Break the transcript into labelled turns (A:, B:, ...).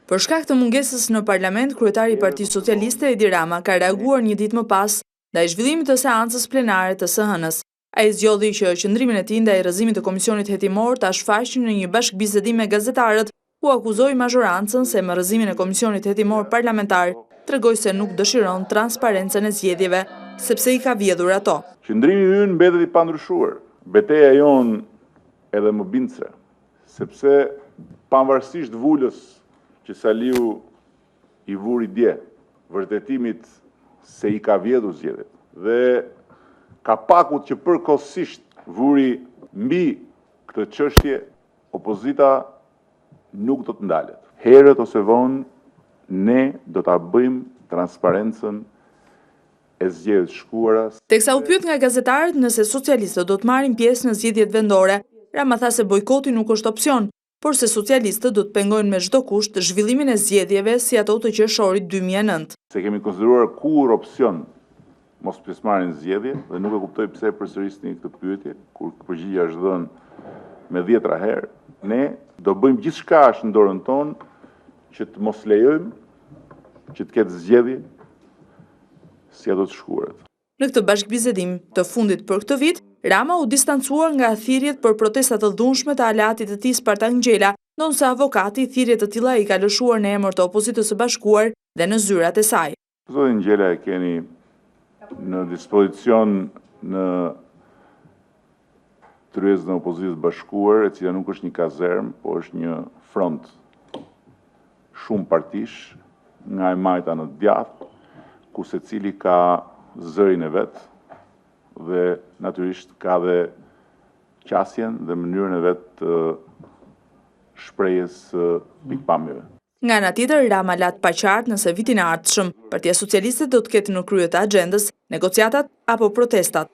A: Për shkak të mungesës në parlament, kryetari i Partisë Socialiste Edi Rama ka reaguar një ditë më pas ndaj zhvillimit të seancës plenare të SHN-s. Ai zgjodhi që qëndrimin e tij ndaj rrëzimit të komisionit hetimor ta shfaqë në një bashkëbisedim me gazetarët, ku akuzoi mazhorancën se me rrëzimin e komisionit hetimor parlamentar tregoi se nuk dëshiron transparencën e zgjedhjeve, sepse i ka vjedhur ato.
B: Qëndrimi ynë mbetet i pandryshuar. Betejë jon edhe më bindse, sepse pavarësisht vulës që Saliu i vuri dje, vërtetimit se i ka vjedhur zgjedhjet dhe kapakut që përkohësisht vuri mbi këtë çështje, opozita nuk do të ndalet. Herët ose vonë ne do ta bëjmë transparencën e zgjedhjeve të shkuara.
A: Teksa u pyet nga gazetarët nëse socialistët do të marrin pjesë në zgjedhjet vendore, Rama tha se bojkoti nuk është opsion, por se socialistët do të pengojnë me çdo kusht zhvillimin e zgjedhjeve si ato të qershorit 2009.
B: Se kemi konsideruar kur opsion mos pjesëmarrjen në zgjedhje dhe nuk e kuptoj pse përsërisni këtë pyetje, kur përgjigjja është dhënë me 10 herë. Ne do bëjmë gjithçka është në dorën tonë që të mos lejojmë që të ketë zgjedhje si ato të shkuarat.
A: Në këtë bashkëbisedim të fundit për këtë vit, Rama u distancuar nga thirrjet për protestat të dhunshme të aleatit të tij Spartak Ngjela, ndonse avokati thirrje të tilla i ka lëshuar në emër të opozitës së bashkuar dhe në zyrat e saj.
B: Zotin Ngjela e keni në dispozicion në tryezën e opozitës bashkuar, e cila nuk është një kazermë, por është një front shumë partish, nga e majta në djathtë, ku secili ka zërin e vet dhe natyrisht ka dhe qasjen dhe mënyrën e vet të shprehjes pikpamjeve.
A: Nga ana tjetër, Rama lat paqartë nëse vitin e ardhshëm Partia Socialiste do të ketë në krye të agjendës negociatat apo protestat.